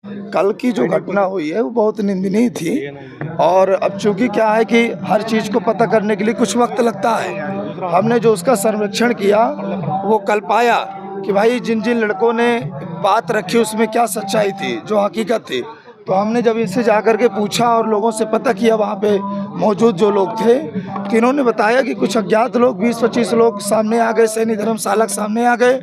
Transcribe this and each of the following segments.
कल की जो घटना हुई है वो बहुत निंदनीय थी। और अब चूंकि क्या है कि हर चीज़ को पता करने के लिए कुछ वक्त लगता है। हमने जो उसका सर्वेक्षण किया वो कल पाया कि भाई जिन जिन लड़कों ने बात रखी उसमें क्या सच्चाई थी, जो हकीकत थी। तो हमने जब इनसे जाकर के पूछा और लोगों से पता किया वहाँ पे मौजूद जो लोग थे, तो इन्होंने बताया कि कुछ अज्ञात लोग 20-25 लोग सामने आ गए, सैनी धर्मशाला के सामने आ गए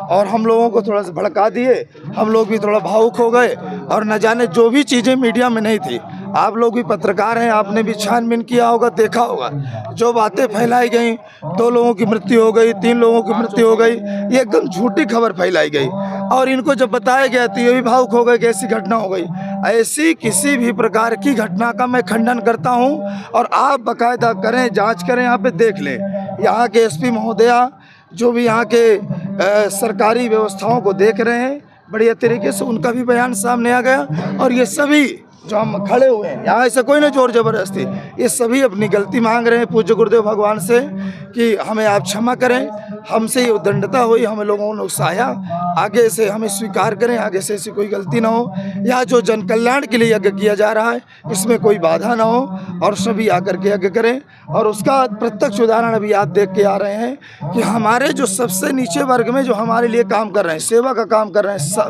और हम लोगों को थोड़ा सा भड़का दिए। हम लोग भी थोड़ा भावुक हो गए और न जाने जो भी चीज़ें मीडिया में नहीं थी। आप लोग भी पत्रकार हैं, आपने भी छानबीन किया होगा, देखा होगा। जो बातें फैलाई गई, 2 लोगों की मृत्यु हो गई, 3 लोगों की मृत्यु हो गई, ये एकदम झूठी खबर फैलाई गई। और इनको जब बताया गया तो ये भी भावुक हो गए कि ऐसी घटना हो गई। ऐसी किसी भी प्रकार की घटना का मैं खंडन करता हूं और आप बाकायदा करें, जांच करें, यहाँ पे देख लें। यहाँ के एसपी महोदया जो भी यहाँ के सरकारी व्यवस्थाओं को देख रहे हैं, बढ़िया तरीके से उनका भी बयान सामने आ गया। और ये सभी जो हम खड़े हुए हैं यहाँ, ऐसा कोई ना जोर जबरदस्ती, ये सभी अपनी गलती मांग रहे हैं पूज्य गुरुदेव भगवान से कि हमें आप क्षमा करें, हमसे ये उद्दंडता हुई, हमें लोगों ने उकसाया, आगे से हमें स्वीकार करें, आगे से ऐसी कोई गलती ना हो। या जो जन कल्याण के लिए यज्ञ किया जा रहा है इसमें कोई बाधा ना हो और सभी आकर के यज्ञ करें। और उसका प्रत्यक्ष उदाहरण अभी आप देख के आ रहे हैं कि हमारे जो सबसे नीचे वर्ग में जो हमारे लिए काम कर रहे हैं, सेवा का काम कर रहे हैं,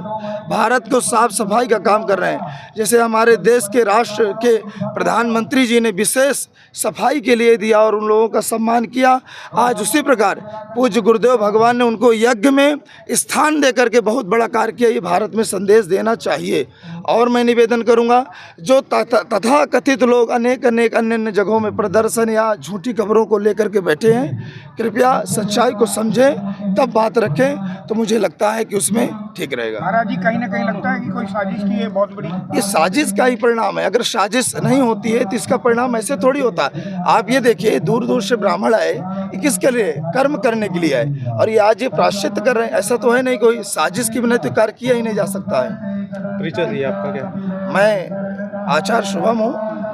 भारत को साफ सफाई का काम कर रहे हैं। जैसे हमारे देश के राष्ट्र के प्रधानमंत्री जी ने विशेष सफाई के लिए दिया और उन लोगों का सम्मान किया, आज उसी प्रकार पूज्य गुरुदेव भगवान ने उनको यज्ञ में स्थान देकर के बहुत बड़ा कार्य किया। ये भारत में संदेश देना चाहिए। और मैं निवेदन करूंगा, जो तथा कथित लोग अनेक अन्य जगहों में प्रदर्शन या झूठी खबरों को लेकर के बैठे हैं, कृपया सच्चाई को समझें तब बात रखें, तो मुझे लगता है कि उसमें ठीक रहेगा। महाराज जी, कहीं ना कहीं लगता है कि कोई साजिश की है बहुत बड़ी। ये साजिश का ही परिणाम है। अगर साजिश नहीं होती है तो इसका परिणाम ऐसे थोड़ी होता है। आप ये देखिए, दूर दूर से ब्राह्मण आए, ये किसके लिए? कर्म करने के लिए आए, और ये आज ये प्रायश्चित कर रहे हैं। ऐसा तो है नहीं, कोई साजिश की बिना तो कार्य किया ही नहीं जा सकता है। परिचय दिए आपका क्या? मैं आचार्य शुभम हूँ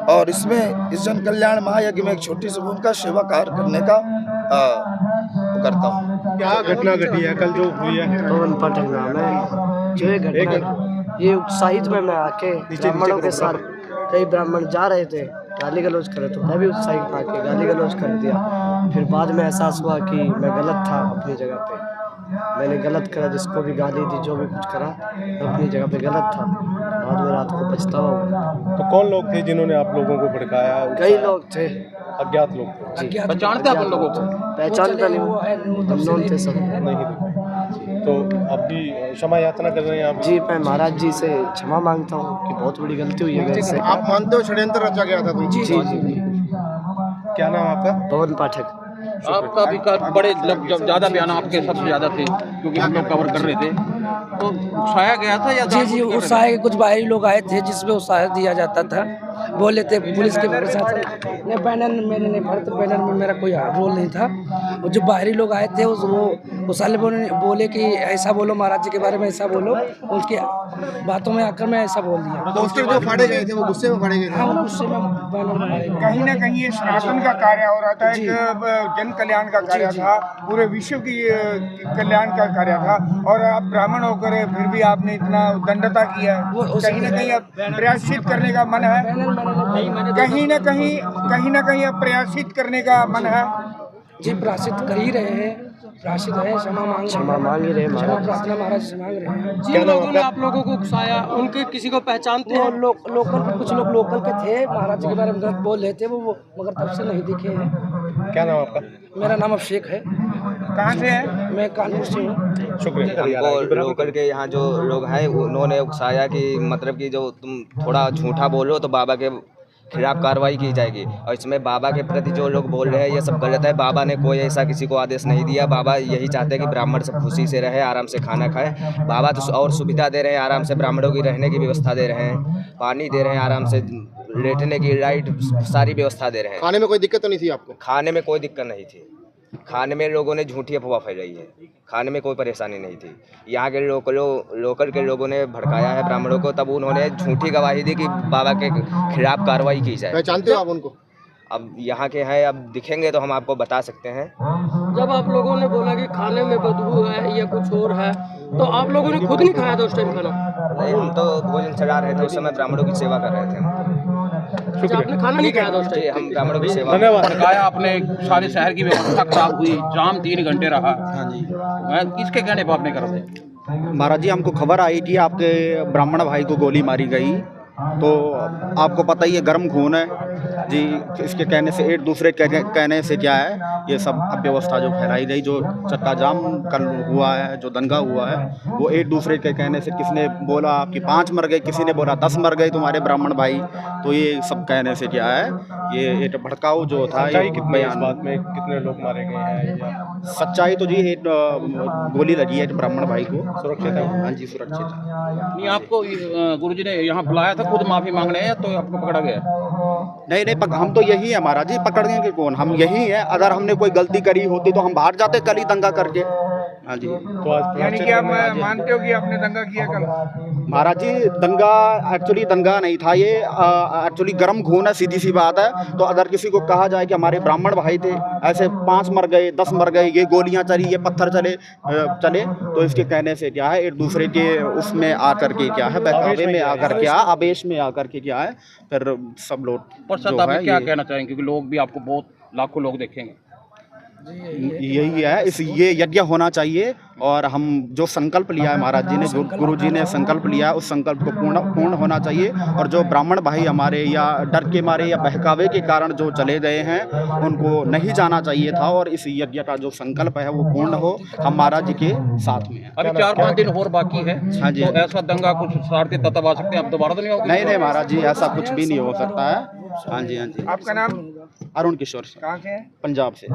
और इसमें इस जन कल्याण महायज्ञ में एक छोटी सी भूमिका सेवा कार्य करने का करता हूँ। क्या घटना घटी है कल जो हुई है? पवन पाठक नाम है। जो ये घटना, ये उत्साहित में मैं आके ब्राह्मणों के साथ, कई ब्राह्मण जा रहे थे, गाली गलौज करे, तो मैं भी उत्साहित आके गाली गलौज कर दिया। फिर बाद में एहसास हुआ कि मैं गलत था अपनी जगह पे, मैंने गलत करा, जिसको भी गाली दी, जो भी कुछ करा, मैं अपनी जगह पे गलत था। बाद में रात को पछतावा हुआ। तो कौन लोग थे जिन्होंने आप लोगों को भड़काया? कई लोग थे, अज्ञात लोग थे। पहचानते आप लोगों को? पहचानता नहीं, अननोन थे सब। नहीं। तो अब भी क्षमा यातना कर रहे हैं आप? जी, मैं महाराज जी से क्षमा मांगता हूँ कि बहुत बड़ी गलती हुई है मेरे से। आप मानते हो षड्यंत्र रचा गया था? जी जी जी। क्या नाम आपका? पवन पाठक। आपका भी बड़े ज़्यादा बयान आपके सबसे ज़्यादा थे, क्योंकि हम लोग कवर कर रहे थे। तो उकसाया गया था या? जी, उत्साह कुछ बाहरी लोग आए थे जिसमें उत्साह दिया जाता था। बोले थे पुलिस के प्रशासन ने बैनर मेरे ने भरत, बैनर में मेरा कोई रोल नहीं था। और जो बाहरी लोग आए थे वो साले बोले कि ऐसा बोलो, महाराज जी के बारे में ऐसा बोलो, उसके बातों में आकर मैं ऐसा बोल दिया। तो उसके जो फाड़े गए थे वो गुस्से में फाड़े गए थे? हाँ, वो गुस्से में बैनर फाड़े गए। कहीं ना कहीं ये सनातन का कार्य हो रहा था, एक जन कल्याण का कार्य था, पूरे विश्व की कल्याण का कार्य था, और आप ब्राह्मण होकर फिर भी आपने इतना दंडता किया। कहीं ना कहीं अब प्रयासित करने का मन है, कहीं ना कहीं अब प्रयासित करने का मन है। जी, प्रायश्चित कर ही रहे हैं, प्रायश्चित है, क्षमा मांग ही रहे, क्षमा प्रार्थना महाराज से मांग रहे हैं। जिन लोगों ने आप लोगों को उकसाया, उनके किसी को पहचानते हैं? लोकल कुछ लोग लोकल के थे, महाराज जी के बारे में गलत बोल रहे थे वो, मगर तब से नहीं दिखे हैं। क्या नाम आपका? मेरा नाम अभिषेक है। कहाँ से है? मैं कानपुर से हूँ। शुक्रिया। हमको लोकल के यहाँ जो लोग हैं उन्होंने उकसाया कि मतलब कि जो तुम थोड़ा झूठा बोलो तो बाबा के खिलाफ कार्रवाई की जाएगी, और इसमें बाबा के प्रति जो लोग बोल रहे हैं ये सब गलत है। बाबा ने कोई ऐसा किसी को आदेश नहीं दिया। बाबा यही चाहते हैं कि ब्राह्मण सब खुशी से रहे, आराम से खाना खाएं। बाबा तो और सुविधा दे रहे हैं, आराम से ब्राह्मणों की रहने की व्यवस्था दे रहे हैं, पानी दे रहे हैं, आराम से लेटने की लाइट सारी व्यवस्था दे रहे हैं। खाने में कोई दिक्कत तो नहीं थी आपको? खाने में कोई दिक्कत नहीं थी। खाने में लोगों ने झूठी अफवाह फैलाई है, खाने में कोई परेशानी नहीं थी। यहाँ के लोकल के लोगों ने भड़काया है ब्राह्मणों को, तब उन्होंने झूठी गवाही दी कि बाबा के खिलाफ कार्रवाई की जाए। पहचानते हो आप उनको? अब यहाँ के हैं, अब दिखेंगे तो हम आपको बता सकते हैं। जब आप लोगों ने बोला कि खाने में बदबू है या कुछ और है, तो आप लोगों ने खुद नहीं खाया था उस टाइम खाना? नहीं, हम तो भोजन चढ़ा रहे थे, उस समय ब्राह्मणों की सेवा कर रहे थे। अच्छा, आपने खाना नहीं खाया था उस जी, टाइम? हम ब्राह्मणों की सेवा। धन्यवाद। भड़काया आपने, सारे शहर की व्यवस्था खराब हुई, जाम 3 घंटे रहा। हाँ जी किसके कहने पर आपने कर दिया? महाराज जी, हमको खबर आई कि आपके ब्राह्मण भाई को गोली मारी गई। तो आपको पता ही है, गर्म खून है जी। इसके कहने से, एक दूसरे के कहने से क्या है, ये सब अव्यवस्था जो फैलाई गई, जो चक्का जाम कल हुआ है, जो दंगा हुआ है, वो एक दूसरे के कहने से, किसने बोला कि 5 मर गए, किसी ने बोला 10 मर गए तुम्हारे ब्राह्मण भाई। तो ये सब कहने से क्या है, ये एक भड़काऊ जो था, सच्चाई ये कितनी है इस बात में, कितने लोग मारे गए हैं या सच्चाई तो जी एक गोली लगी है ब्राह्मण भाई को। सुरक्षित है? हाँ जी, सुरक्षित है। नहीं, आपको गुरुजी ने यहाँ बुलाया था खुद माफी मांगने, या तो आपको पकड़ा गया? नहीं, हम तो यही है महाराज जी, पकड़ने के कौन, हम यही है। अगर हमने कोई गलती करी होती तो हम बाहर जाते कल ही दंगा करके। हाँ जी। तो आज यानी कि आप मानते हो कि आपने दंगा किया कल? महाराज जी, दंगा एक्चुअली दंगा नहीं था, ये एक्चुअली गर्म खून है, सीधी सी बात है। तो अगर किसी को कहा जाए कि हमारे ब्राह्मण भाई थे, ऐसे 5 मर गए, 10 मर गए, ये गोलियां चली, ये पत्थर चले, तो इसके कहने से क्या है, एक दूसरे के उसमें आकर के क्या है, बहकावे में आकर क्या, आवेश में आकर के क्या है, फिर सब लोग पर सर, आप क्या कहना चाहेंगे, क्योंकि लोग भी आपको बहुत लाखों लोग देखेंगे? यही है, ये यज्ञ होना चाहिए। और हम जो संकल्प लिया है महाराज जी ने, जो गुरु जी ने संकल्प लिया है, उस संकल्प को पूर्ण होना चाहिए। और जो ब्राह्मण भाई हमारे या डर के मारे या बहकावे के कारण जो चले गए हैं, उनको नहीं जाना चाहिए था। और इस यज्ञ का जो संकल्प है वो पूर्ण हो, हम महाराज जी के साथ में हैं। अभी 4-5 दिन और बाकी है। हाँ जी। तो ऐसा दंगा कुछ शरारती तत्व आ सकते हैं, अब दोबारा तो नहीं होगा? नहीं महाराज जी, ऐसा कुछ भी नहीं हो सकता है। हाँ जी, हाँ जी। आपका नाम? अरुण किशोर, कहाँ से है? पंजाब से।